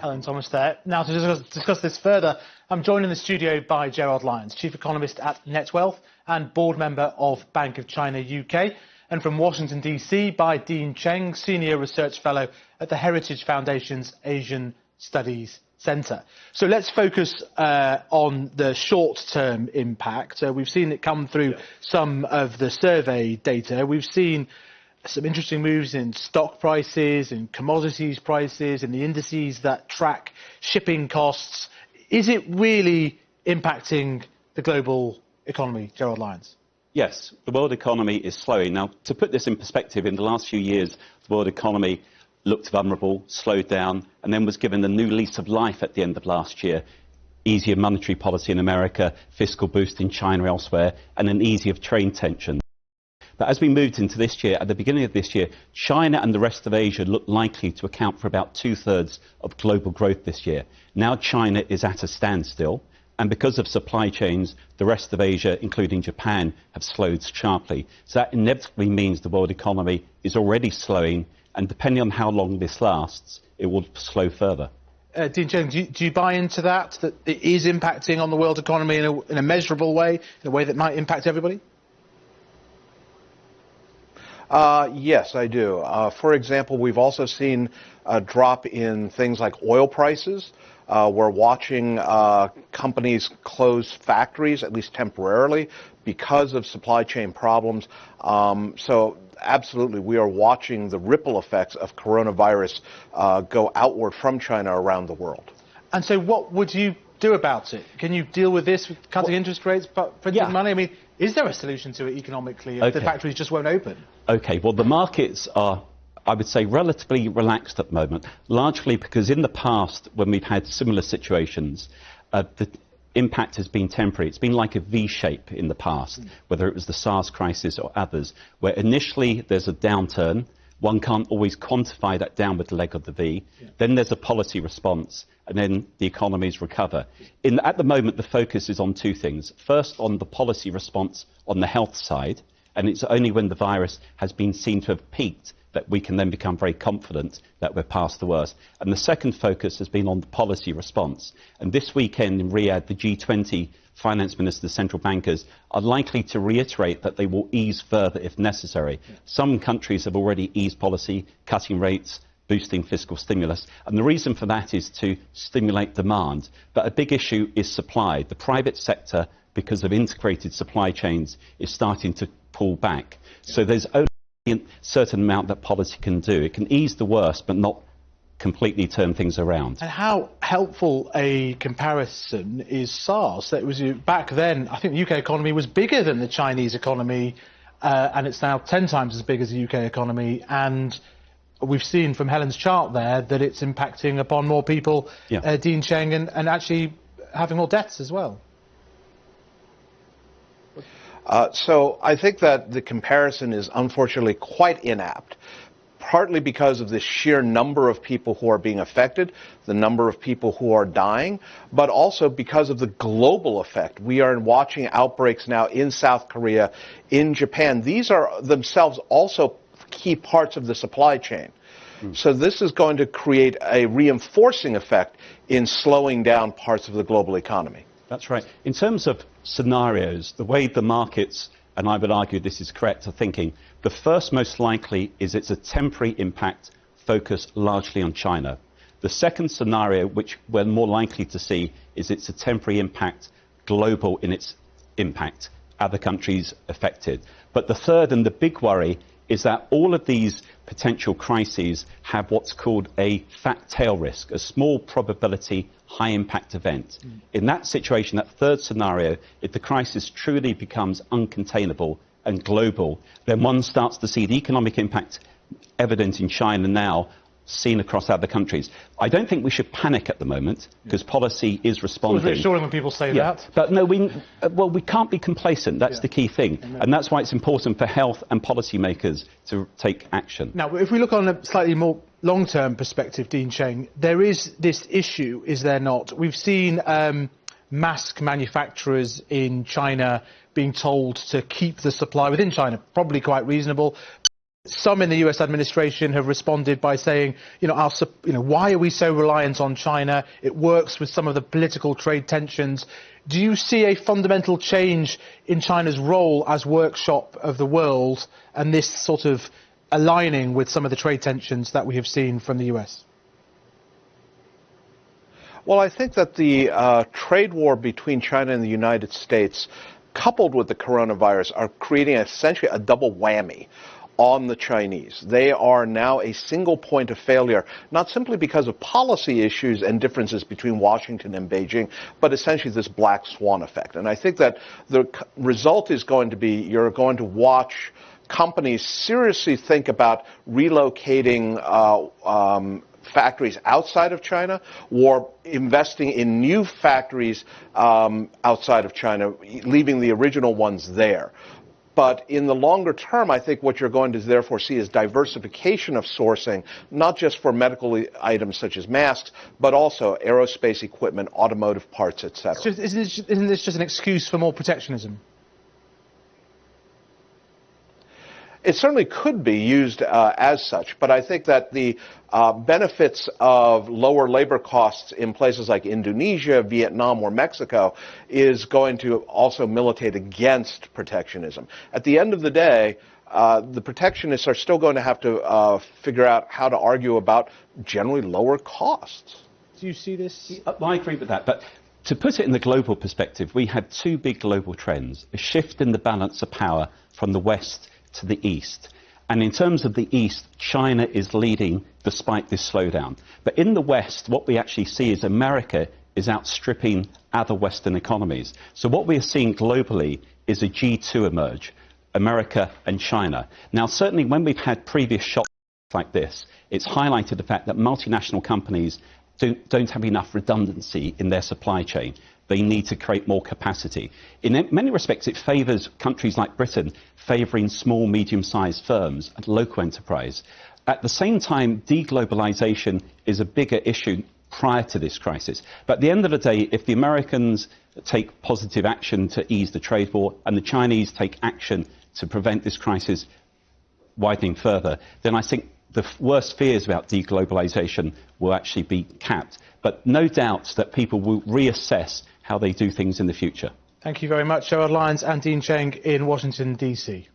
Helen Thomas there. Now, to discuss this further, I'm joined in the studio by Gerard Lyons, Chief Economist at NetWealth and Board Member of Bank of China UK. And from Washington, D.C., by Dean Cheng, Senior Research Fellow at the Heritage Foundation's Asian Studies Centre. So let's focus on the short-term impact. We've seen it come through some of the survey data. We've seen some interesting moves in stock prices, in commodities prices, in the indices that track shipping costs. Is it really impacting the global economy, Gerard Lyons? Yes, the world economy is slowing. Now, to put this in perspective, in the last few years, the world economy looked vulnerable, slowed down, and then was given a new lease of life at the end of last year. Easier monetary policy in America, fiscal boost in China elsewhere, and an easier trade tension. But as we moved into this year, at the beginning of this year, China and the rest of Asia looked likely to account for about 2/3 of global growth this year. Now China is at a standstill, and because of supply chains, the rest of Asia, including Japan, have slowed sharply. So that inevitably means the world economy is already slowing, and depending on how long this lasts, it will slow further. Dean Cheng, do you buy into that it is impacting on the world economy in a measurable way, in a way that might impact everybody? Yes, I do. For example, we've also seen a drop in things like oil prices. We're watching companies close factories, at least temporarily, because of supply chain problems. So absolutely, we are watching the ripple effects of coronavirus go outward from China around the world. And so what would you do about it? Can you deal with this, with cutting interest rates, printing money? I mean, is there a solution to it economically if the factories just won't open? Okay, well, the markets are, I would say, relatively relaxed at the moment, largely because in the past, when we've had similar situations, the impact has been temporary. It's been like a V-shape in the past, whether it was the SARS crisis or others, where initially there's a downturn. One can't always quantify that downward leg of the V. Then there's a policy response, and then the economies recover. At the moment, the focus is on two things. First, on the policy response on the health side, and it's only when the virus has been seen to have peaked that we can then become very confident that we're past the worst. And the second focus has been on the policy response. And this weekend in Riyadh, the G20 finance ministers, central bankers, are likely to reiterate that they will ease further if necessary. Some countries have already eased policy, cutting rates, boosting fiscal stimulus. And the reason for that is to stimulate demand. But a big issue is supply. The private sector, because of integrated supply chains, is starting to pull back. So there's only a certain amount that policy can do. It can ease the worst, but not completely turn things around. And how helpful a comparison is SARS? That was back then, I think the UK economy was bigger than the Chinese economy, and it's now 10 times as big as the UK economy. And we've seen from Helen's chart there that it's impacting upon more people, Dean Cheng, and actually having more deaths as well. So I think that the comparison is unfortunately quite inapt, partly because of the sheer number of people who are being affected, the number of people who are dying, but also because of the global effect. We are watching outbreaks now in South Korea, in Japan. These are themselves also key parts of the supply chain. So this is going to create a reinforcing effect in slowing down parts of the global economy. That's right. In terms of scenarios, the way the markets, and I would argue this is correct, are thinking, the first most likely is it's a temporary impact focused largely on China. The second scenario, which we're more likely to see, is it's a temporary impact global in its impact, other countries affected. But the third and the big worry is that all of these potential crises have what's called a fat tail risk, a small probability, high impact event. In that situation, that third scenario, if the crisis truly becomes uncontainable and global, then one starts to see the economic impact evident in China now, seen across other countries. I don't think we should panic at the moment, because policy is responding. It's reassuring when people say that. But no, we can't be complacent. That's the key thing. And that's why it's important for health and policymakers to take action. Now, if we look on a slightly more long-term perspective, Dean Cheng, there is this issue, is there not? We've seen mask manufacturers in China being told to keep the supply within China, probably quite reasonable. Some in the US administration have responded by saying, why are we so reliant on China? It works with some of the political trade tensions. Do you see a fundamental change in China's role as workshop of the world and this sort of aligning with some of the trade tensions that we have seen from the US? Well, I think that the trade war between China and the United States, coupled with the coronavirus, are creating essentially a double whammy on the Chinese. They are now a single point of failure, not simply because of policy issues and differences between Washington and Beijing, but essentially this black swan effect. And I think that the result is going to be you're going to watch companies seriously think about relocating factories outside of China or investing in new factories outside of China, leaving the original ones there. But in the longer term, I think what you're going to therefore see is diversification of sourcing, not just for medical items such as masks, but also aerospace equipment, automotive parts, etc. Isn't this just an excuse for more protectionism? It certainly could be used as such, but I think that the benefits of lower labor costs in places like Indonesia, Vietnam, or Mexico is going to also militate against protectionism. At the end of the day, the protectionists are still going to have to figure out how to argue about generally lower costs. Do you see this? I agree with that, but to put it in the global perspective, we have two big global trends: a shift in the balance of power from the West to the East. And in terms of the East, China is leading despite this slowdown. But in the West, what we actually see is America is outstripping other Western economies. So what we are seeing globally is a G2 emerge, America and China. Now, certainly when we've had previous shocks like this, it's highlighted the fact that multinational companies don't have enough redundancy in their supply chain. They need to create more capacity. In many respects, it favours countries like Britain, favouring small, medium-sized firms and local enterprise. At the same time, deglobalisation is a bigger issue prior to this crisis. But at the end of the day, if the Americans take positive action to ease the trade war and the Chinese take action to prevent this crisis widening further, then I think the worst fears about deglobalisation will actually be capped. But no doubt that people will reassess how they do things in the future. Thank you very much, Gerard Lyons and Dean Cheng in Washington, D.C.